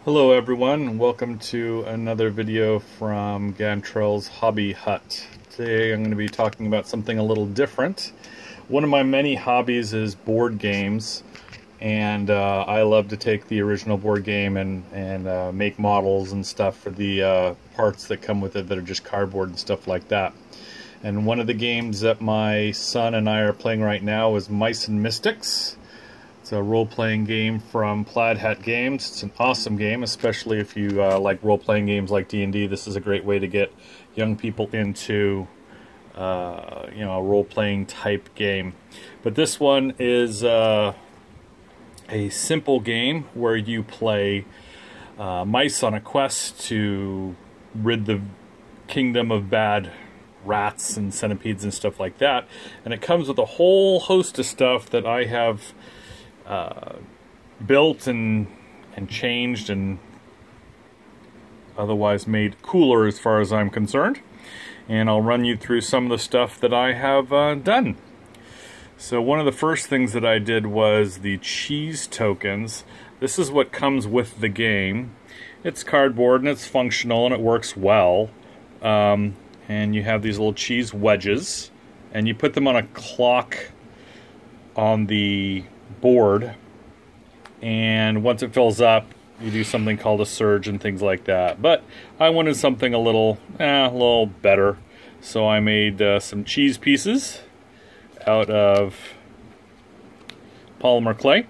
Hello everyone, and welcome to another video from Gantrell's Hobby Hut. Today I'm going to be talking about something a little different. One of my many hobbies is board games, and I love to take the original board game and make models and stuff for the parts that come with it that are just cardboard and stuff like that. And one of the games that my son and I are playing right now is Mice and Mystics. It's a role-playing game from Plaid Hat Games. It's an awesome game, especially if you like role-playing games like D&D. This is a great way to get young people into a role-playing type game. But this one is a simple game where you play mice on a quest to rid the kingdom of bad rats and centipedes and stuff like that. And it comes with a whole host of stuff that I have built and changed and otherwise made cooler as far as I'm concerned. And I'll run you through some of the stuff that I have done. So one of the first things that I did was the cheese tokens. This is what comes with the game. It's cardboard and it's functional and it works well. And you have these little cheese wedges and you put them on a clock on the board, and once it fills up you do something called a surge and things like that. But I wanted something a little better, so I made some cheese pieces out of polymer clay.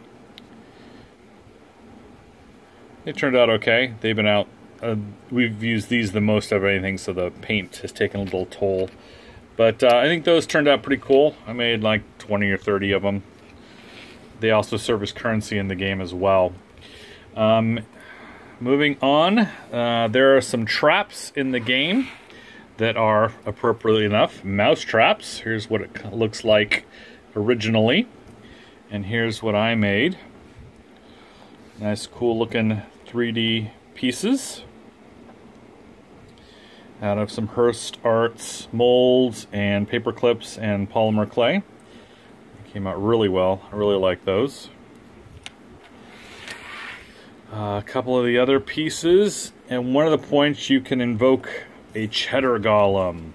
It turned out okay. They've been out, we've used these the most of anything, so the paint has taken a little toll, but I think those turned out pretty cool. I made like 20 or 30 of them. They also serve as currency in the game as well. Moving on, there are some traps in the game that are, appropriately enough, mouse traps. Here's what it looks like originally, and here's what I made. Nice, cool looking 3D pieces out of some Hearst Arts molds and paper clips and polymer clay. Came out really well. I really like those. A couple of the other pieces, and one of the points you can invoke a cheddar golem,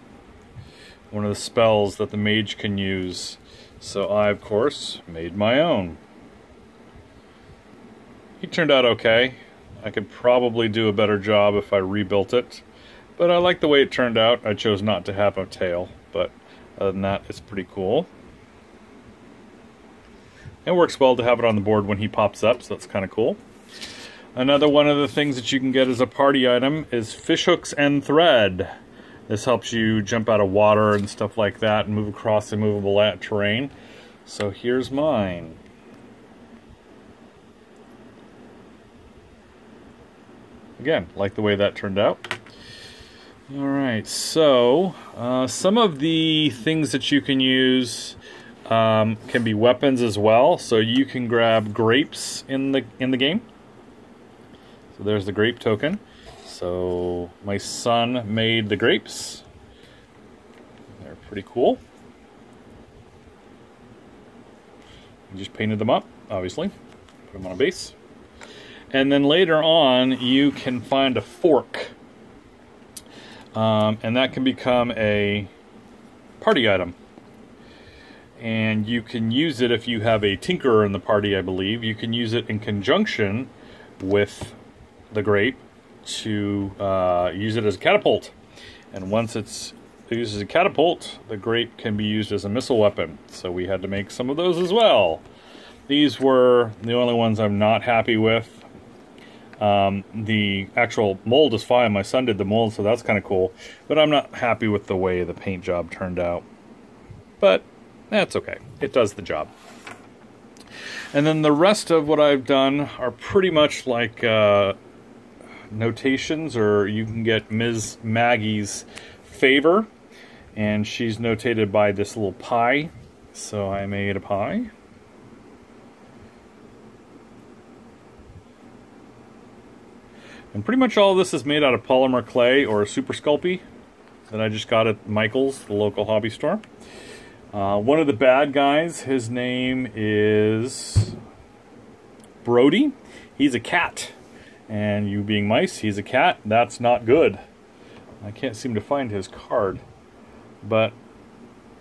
one of the spells that the mage can use. So I, of course, made my own. He turned out okay. I could probably do a better job if I rebuilt it, but I like the way it turned out. I chose not to have a tail, but other than that, it's pretty cool. It works well to have it on the board when he pops up, so that's kind of cool. Another one of the things that you can get as a party item is fish hooks and thread. This helps you jump out of water and stuff like that and move across immovable terrain. So here's mine. Again, like the way that turned out. Alright, so some of the things that you can use can be weapons as well. So you can grab grapes in the game. So there's the grape token. So my son made the grapes. They're pretty cool. He just painted them up, obviously. Put them on a base. And then later on you can find a fork. And that can become a party item. And you can use it if you have a tinkerer in the party, I believe. You can use it in conjunction with the grape to use it as a catapult. And once it's used as a catapult, the grape can be used as a missile weapon. So we had to make some of those as well. These were the only ones I'm not happy with. The actual mold is fine. My son did the mold, so that's kind of cool. But I'm not happy with the way the paint job turned out. But that's okay. It does the job. And then the rest of what I've done are pretty much like notations, or you can get Ms. Maggie's favor, and she's notated by this little pie. So I made a pie. And pretty much all of this is made out of polymer clay or Super Sculpey that I just got at Michael's, the local hobby store. One of the bad guys, his name is Brody. He's a cat, And you being mice, he's a cat. That's not good. I can't seem to find his card, but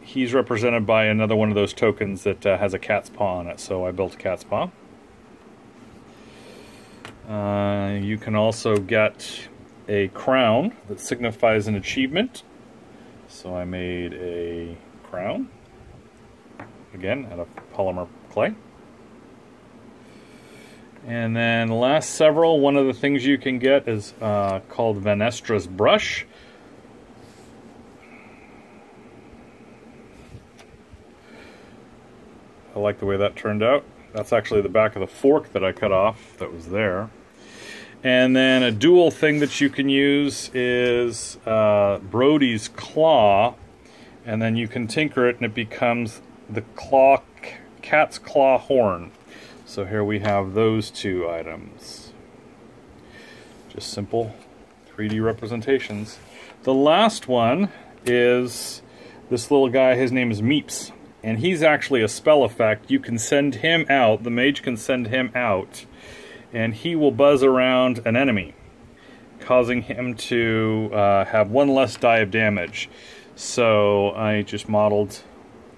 he's represented by another one of those tokens that has a cat's paw on it, so I built a cat's paw. You can also get a crown that signifies an achievement. So I made a crown, again, out of polymer clay. And then the last several, one of the things you can get is called Vanestra's Brush. I like the way that turned out. That's actually the back of the fork that I cut off that was there. And then a dual thing that you can use is Brody's Claw, and then you can tinker it and it becomes the cat's claw horn. So here we have those two items. Just simple 3D representations. The last one is this little guy. His name is Meeps, and he's actually a spell effect. You can send him out, the mage can send him out, and he will buzz around an enemy, causing him to have one less die of damage. So I just modeled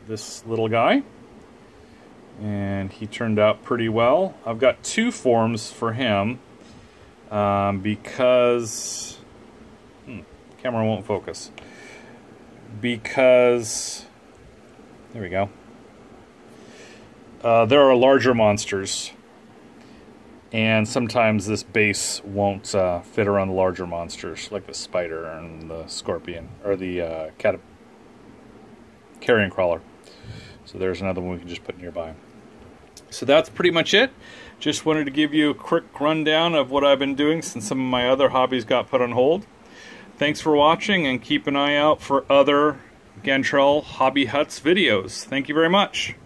this little guy, and he turned out pretty well. I've got two forms for him because camera won't focus. Because there we go. There are larger monsters, and sometimes this base won't fit around the larger monsters, like the spider and the scorpion, or the carrion crawler. So there's another one we can just put nearby. So that's pretty much it. Just wanted to give you a quick rundown of what I've been doing since some of my other hobbies got put on hold. Thanks for watching, and keep an eye out for other Gantrell Hobby Huts videos. Thank you very much.